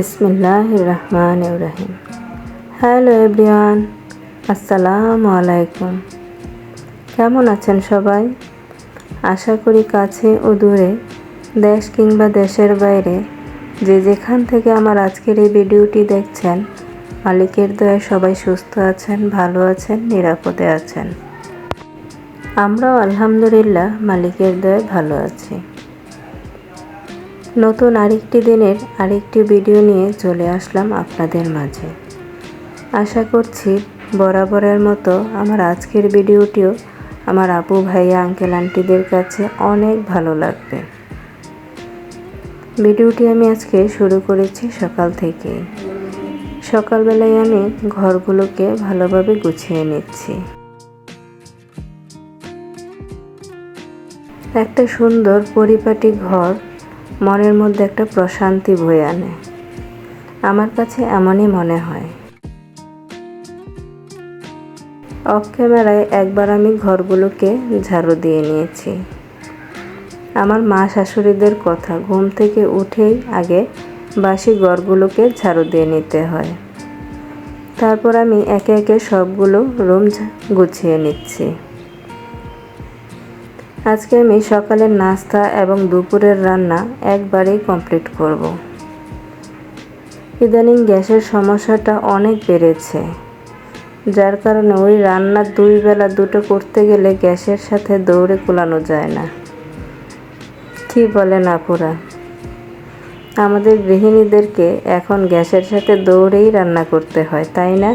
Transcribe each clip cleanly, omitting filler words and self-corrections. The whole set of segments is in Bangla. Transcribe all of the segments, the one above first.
বিসমিল্লাহির রহমানির রহিম। হ্যালো এভরিওয়ান, আসসালামু আলাইকুম। কেমন আছেন সবাই? আশা করি কাছে ও দূরে, দেশ কিংবা দেশের বাইরে যে যেখান থেকে আমার আজকের এই ভিডিওটি দেখছেন, মালিকের দয়ায় সবাই সুস্থ আছেন, ভালো আছেন, নিরাপদে আছেন। আমরাও আলহামদুলিল্লাহ মালিকের দয়ায় ভালো আছি। নতুন আরেকটি দিনের আরেকটি ভিডিও নিয়ে চলে আসলাম আপনাদের মাঝে। আশা করছি বরাবরের মতো আমার আজকের ভিডিওটিও আমার আপু ভাইয়া আঙ্কেল আন্টিদের কাছে অনেক ভালো লাগবে। ভিডিওটি আমি আজকে শুরু করেছি সকাল থেকে। সকালবেলায় আমি ঘরগুলোকে ভালোভাবে গুছিয়ে নিচ্ছি। একটা সুন্দর পরিপাটি ঘর মনের মধ্যে একটা প্রশান্তি বয়ে আনে। আমার কাছে এমনই মনে হয়। অফ ক্যামেরায় একবার আমি ঘরগুলোকে ঝাড়ু দিয়ে নিয়েছি। আমার মা শাশুড়িদের কথা, ঘুম থেকে উঠেই আগে বাসি ঘরগুলোকে ঝাড়ু দিয়ে নিতে হয়। তারপর আমি একে একে সবগুলো রুম গুছিয়ে নিচ্ছি। আজকে আমি সকালের নাস্তা এবং দুপুরের রান্না একবারেই কমপ্লিট করব। ইদানিং গ্যাসের সমস্যাটা অনেক বেড়েছে, যার কারণে ওই রান্না দুই বেলা দুটো করতে গেলে গ্যাসের সাথে দৌড়ে কুলানো যায় না। কি বলেন আপুরা? আমাদের গৃহিণীদেরকে এখন গ্যাসের সাথে দৌড়েই রান্না করতে হয়, তাই না?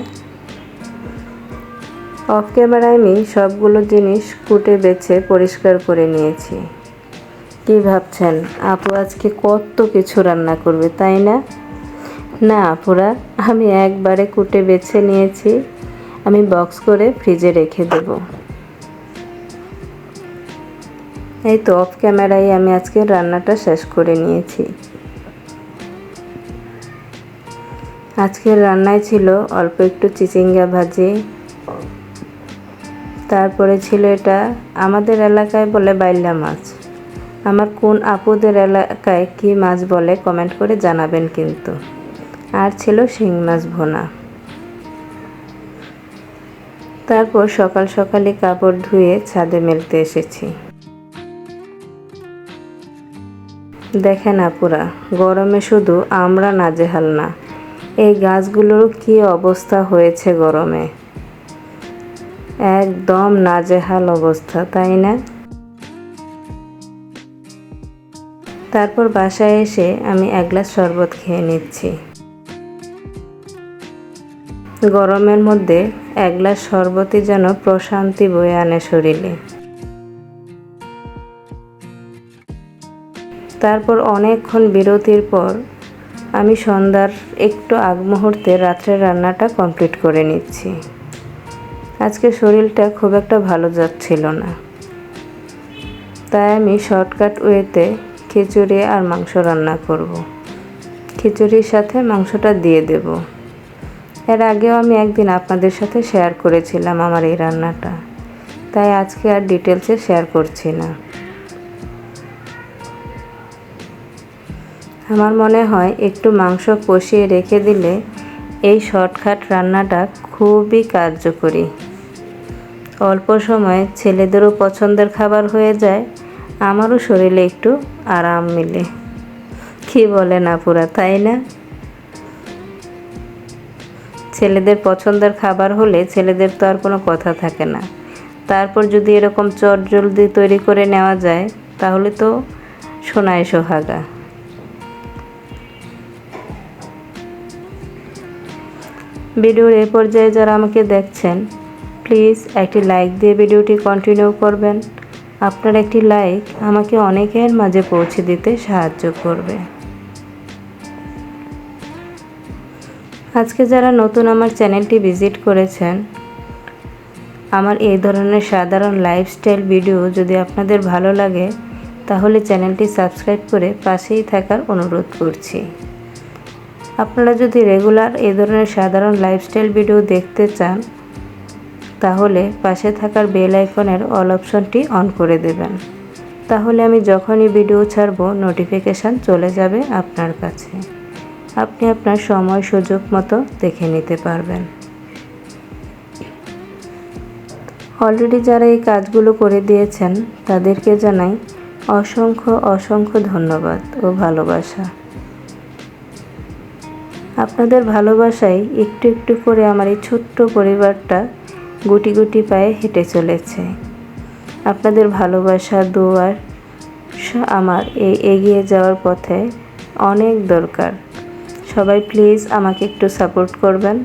অফ ক্যামেরায় আমি সবগুলো জিনিস কুটে বেছে পরিষ্কার করে নিয়েছি। কি ভাবছেন আপু আজকে কত কিছু রান্না করবে, তাই না? না আপুরা, আমি একবারে কুটে বেছে নিয়েছি। আমি বক্স করে ফ্রিজে রেখে দেব। এই তো অফ ক্যামেরায় আমি আজকে রান্নাটা শেষ করে নিয়েছি। আজকের রান্নায় ছিল অল্প একটু চিচিঙ্গা ভাজি, তারপরে ছিল এটা আমাদের এলাকায় বলে বাইলা মাছ। আমার কোন আপুদের এলাকায় কি মাছ বলে কমেন্ট করে জানাবেন কিন্তু। আর ছিল শিং মাছ ভুনা। তারপর সকাল সকালে কাপড় ধুয়ে ছাদে মেলতে এসেছি। দেখেন আপুরা, গরমে শুধু আমরা নাজেহাল না, এই গাছগুলোর কি অবস্থা হয়েছে গরমে। একদম নাজেহাল অবস্থা, তাই না? তারপর বাসায় এসে আমি এক গ্লাস শরবত খেয়ে নিচ্ছি। গরমের মধ্যে এক গ্লাস শরবতই যেন প্রশান্তি বয়ে আনে শরীরে। তারপর অনেকক্ষণ বিরতির পর আমি সন্ধ্যার একটু আগ মুহূর্তে রাত্রের রান্নাটা কমপ্লিট করে নিচ্ছি। আজকে শরীরটা খুব একটা ভালো যাচ্ছিল না, তাই আমি শর্টকাট ওয়েতে খিচুড়ি আর মাংস রান্না করব। খিচুড়ির সাথে মাংসটা দিয়ে দেব। এর আগেও আমি একদিন আপনাদের সাথে শেয়ার করেছিলাম আমার এই রান্নাটা, তাই আজকে আর ডিটেলসে শেয়ার করছি না। আমার মনে হয় একটু মাংস কষিয়ে রেখে দিলে এই শর্টকাট রান্নাটা খুবই কার্যকরী। অল্প সময়ে ছেলেদেরও পছন্দের খাবার হয়ে যায়, আমারও শরীরে একটু আরাম মিলে। কি বলেন আপুরা, তাই না? ছেলেদের পছন্দের খাবার হলে ছেলেদের তো আর কোনো কথা থাকে না। তারপর যদি এরকম চটজলদি তৈরি করে নেওয়া যায় তাহলে তো সোনায় সোহাগা। ভিডিওর এই পর্যায়ে যারা আমাকে দেখছেন, প্লিজ একটি লাইক দিয়ে ভিডিওটি কন্টিনিউ করবেন। আপনার একটি লাইক আমাকে অনেকের মাঝে পৌঁছে দিতে সাহায্য করবে। আজকে যারা নতুন আমার চ্যানেলটি ভিজিট করেছেন, আমার এই ধরনের সাধারণ লাইফস্টাইল ভিডিও যদি আপনাদের ভালো লাগে তাহলে চ্যানেলটি সাবস্ক্রাইব করে পাশেই থাকার অনুরোধ করছি। আপনারা যদি রেগুলার এই ধরনের সাধারণ লাইফস্টাইল ভিডিও দেখতে চান তাহলে পাশে থাকার বেল আইকনের অল অপশনটি অন করে দেবেন। তাহলে আমি যখনই ভিডিও ছাড়ব নোটিফিকেশান চলে যাবে আপনার কাছে। আপনি আপনার সময় সুযোগ মতো দেখে নিতে পারবেন। অলরেডি যারা এই কাজগুলো করে দিয়েছেন তাদেরকে জানাই অসংখ্য অসংখ্য ধন্যবাদ ও ভালোবাসা। আপনাদের ভালোবাসায় একটু একটু করে আমার এই ছোট্ট পরিবারটা গুটি গুটি পায়ে হেঁটে চলেছে। আপনাদের ভালোবাসা দোয়া আমার এই এগিয়ে যাওয়ার পথে অনেক দরকার। সবাই প্লিজ আমাকে একটু সাপোর্ট করবেন।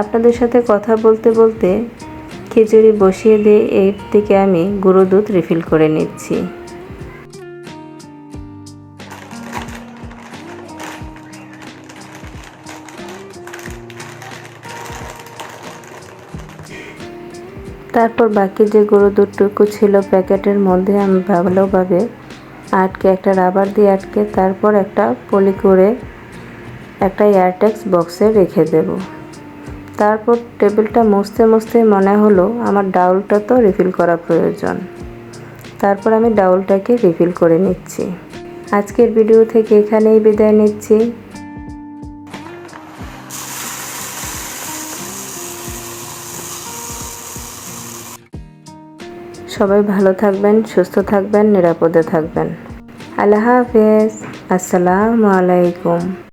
আপনাদের সাথে কথা বলতে বলতে খিচুড়ি বসিয়ে দিয়ে এর থেকে আমি গুঁড়ো দুধ রিফিল করে নিচ্ছি। তারপর বাকি যে গুঁড়ো দুধটুকু ছিল প্যাকেটের মধ্যে আমি ভালোভাবে আটকে একটা রাবার দিয়ে আটকে তারপর একটা পলি করে একটা এয়ারটেক্স বক্সে রেখে দেব। তারপর টেবিলটা মুছতে মুছতে মনে হলো আমার ডাউলটা তো রিফিল করা প্রয়োজন। তারপর আমি ডাউলটাকে রিফিল করে নিচ্ছি। আজকের ভিডিও থেকে এখানেই বিদায় নিচ্ছি। সবাই ভালো থাকবেন, সুস্থ থাকবেন, নিরাপদে থাকবেন। আল্লাহ হাফেজ। আসসালামু আলাইকুম।